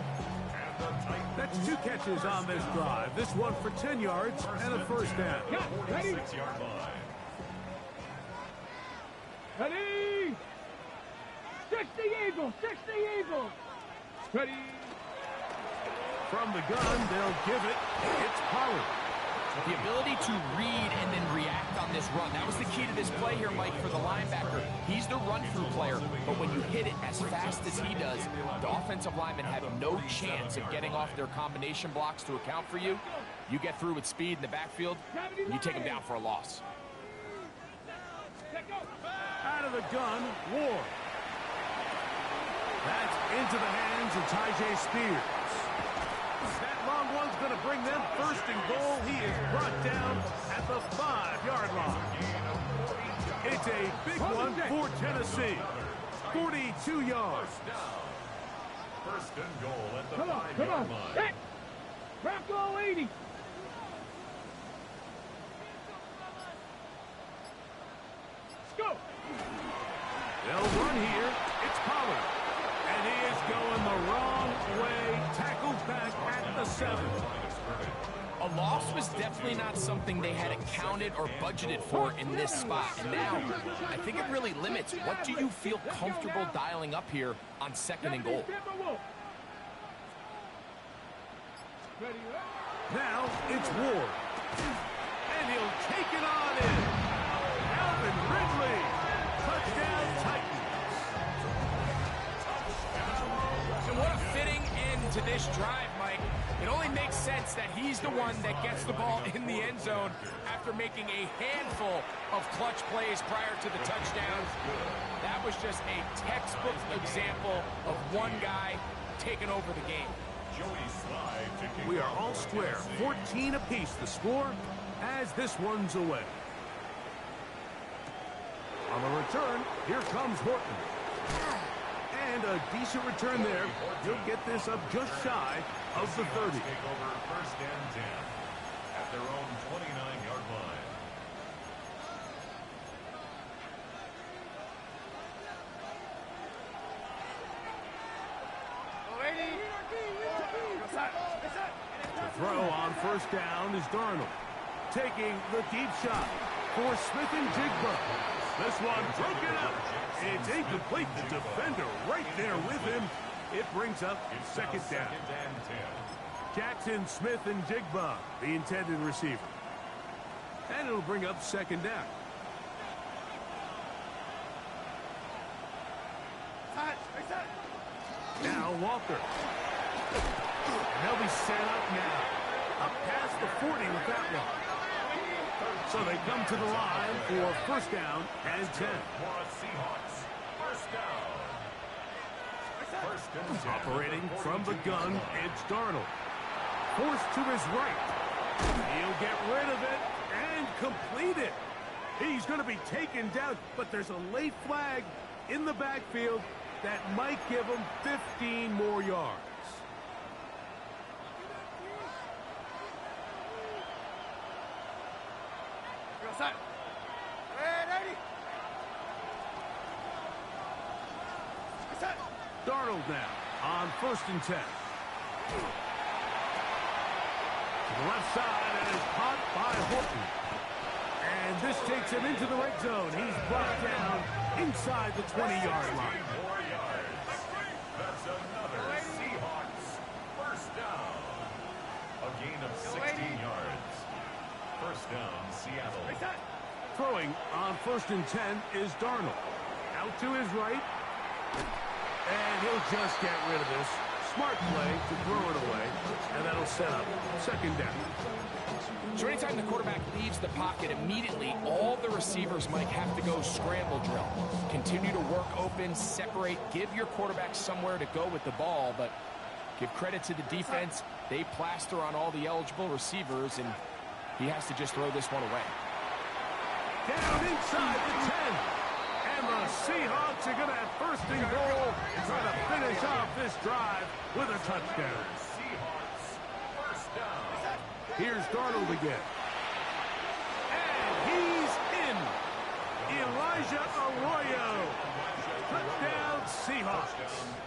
That's 2 catches on this drive. This one for 10 yards and a first down. Ready? 6-yard line. Ready? 60 Eagles. 60 Eagles. Ready? From the gun, they'll give it. It's Pollard. The ability to read and then react on this run. That was the key to this play here, Mike, for the linebacker. He's the run-through player, but when you hit it as fast as he does, the offensive linemen have no chance of getting off their combination blocks to account for you. You get through with speed in the backfield, you take him down for a loss. Out of the gun, Ward. That's into the hands of Tyjae Spears. That long one's going to bring them first and goal. He is brought down at the 5-yard line. It's a big one for Tennessee. 42 yards. First down. First and goal at the Come on, 5-yard line. set. Bronco 80. Let's go. They'll run here. It's Pollard. And he is going the wrong way. Tackled back at the 7. A loss was definitely not something they had accounted or budgeted for in this spot. And now, I think it really limits what do you feel comfortable dialing up here on second and goal. Now it's Ward. And he'll take it on in. Alvin Ridley. Touchdown Titans. And what a fitting end to this drive, Mike. It only makes sense that he's the one that gets the ball in the end zone after making a handful of clutch plays prior to the touchdown. That was just a textbook example of one guy taking over the game. We are all square. 14 apiece the score as this one's away. On the return, here comes Horton. And a decent return there. He'll get this up just shy of the 30. Take over first and 10 at their own 29-yard line. To throw on first down is Darnold. Taking the deep shot for Smith and Jigba. This one broken up. It's incomplete. The defender right there with him. It brings up second down. Jackson, Smith, and Jigba, the intended receiver. And it'll bring up second down. Now Walker. And they'll be set up now. Up past the 40 with that one. So they come to the line for first down and 10. Seahawks. First down. First and 10. Operating from the gun, it's Darnold. Forced to his right. He'll get rid of it and complete it. He's going to be taken down, but there's a late flag in the backfield that might give him 15 more yards. Darnold now on first and 10. To the left side, and is caught by Horton. And this takes him into the red zone. He's brought down inside the 20-yard line. 4 yards. That's another Seahawks first down. A gain of 16 yards. First down, Seattle. Throwing on first and 10 is Darnold. Out to his right. And he'll just get rid of this. Smart play to throw it away. And that'll set up second down. So anytime the quarterback leaves the pocket, immediately all the receivers might have to go scramble drill. Continue to work open, separate, give your quarterback somewhere to go with the ball, but give credit to the defense. They plaster on all the eligible receivers, and he has to just throw this one away. Down inside the 10. And the Seahawks are going to have first and goal and try to finish off this drive with a touchdown. Seahawks first down. Here's Darnold again. And he's in. Elijah Arroyo. Touchdown Seahawks.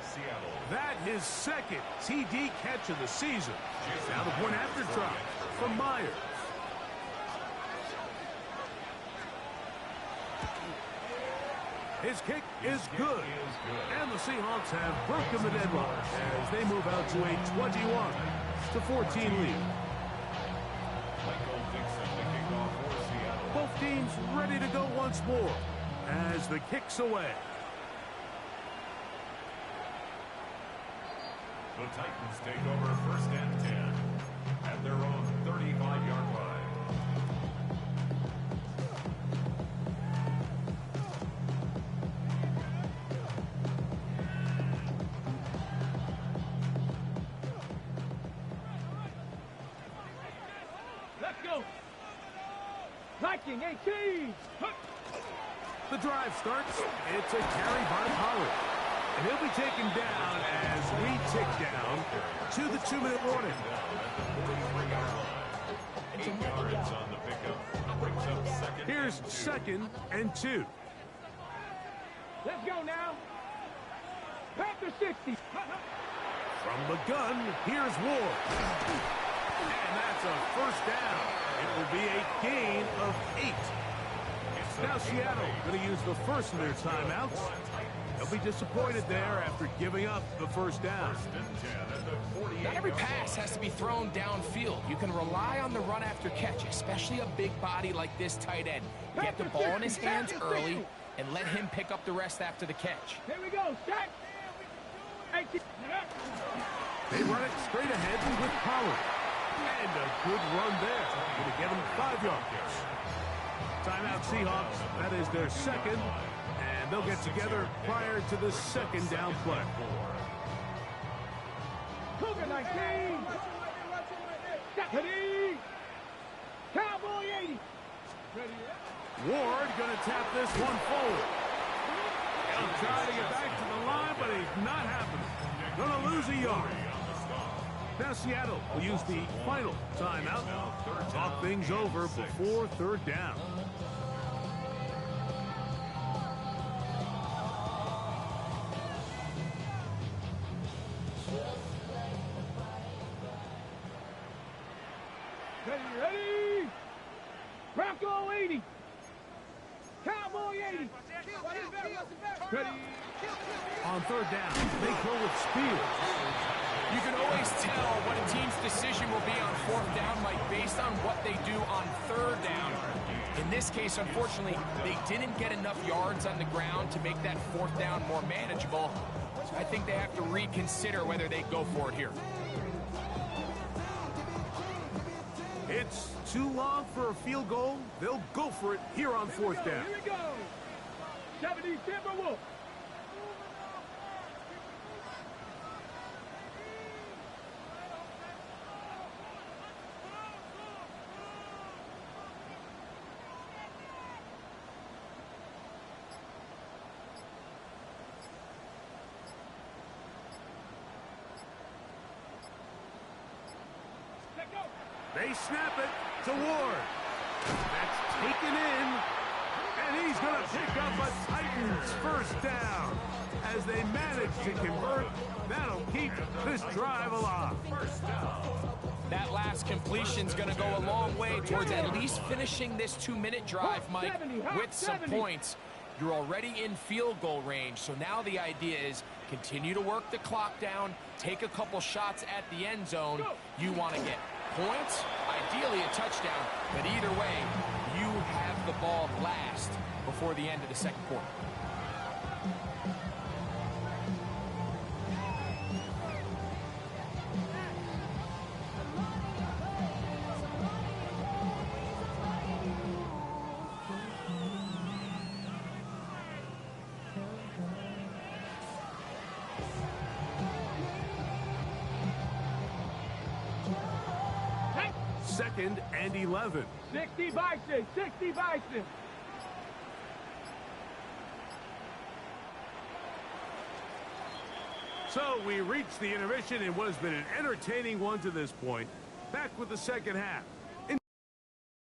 Seattle. That his second TD catch of the season. Now the point after try from Myers. His kick is good. And the Seahawks have broken the deadlock as they move out to a 21-14 lead. Both teams ready to go once more as the kick's away. The Titans take over first and 10 at their own 35-yard line. Let's go. Viking 18. The The drive starts. It's a carry by Pollard. And he'll be taken down as we tick down to the 2-minute warning. 8 yards on the pickup. Brings up second. Here's second and 2. Let's go now. Panther 60. From the gun, here's Ward. And that's a first down. It will be a gain of 8. Now Seattle going to use the first of their timeouts. They'll be disappointed there after giving up the first down. Not every pass has to be thrown downfield. You can rely on the run after catch, especially a big body like this tight end. Get the ball in his hands early and let him pick up the rest after the catch. Here we go, Stack. They run it straight ahead with Pollard. And a good run there. Going to get him 5 yards. Timeout Seahawks. That is their second. And they'll get together prior to the second down play. Cougar 19. Ready. Cowboy 80. Ward going to tap this one forward. He'll try to get back to the line, but he's not happening. Going to lose a yard. Now Seattle will use the final timeout. Talk things over before third down. Ready. Bronco 80. Cowboy 80. Ready. On third down, they go with speed. You can always tell what a team's decision will be on fourth down, Mike, based on what they do on third down. In this case, unfortunately, they didn't get enough yards on the ground to make that fourth down more manageable. So I think they have to reconsider whether they go for it here. It's too long for a field goal. They'll go for it here on fourth down. Here we go. 70 Timberwolves. They snap it to Ward. That's taken in. And he's going to pick up a Titans first down. As they manage to convert, that'll keep this drive alive. That last completion's going to go a long way towards at least finishing this 2-minute drive, Mike, with some points. You're already in field goal range, so now the idea is continue to work the clock down, take a couple shots at the end zone. You want to get points, ideally a touchdown, but either way, you have the ball last before the end of the second quarter. Second and 11. 60 Bison. 60 Bison. So we reach the intermission in what has been an entertaining one to this point. Back with the second half.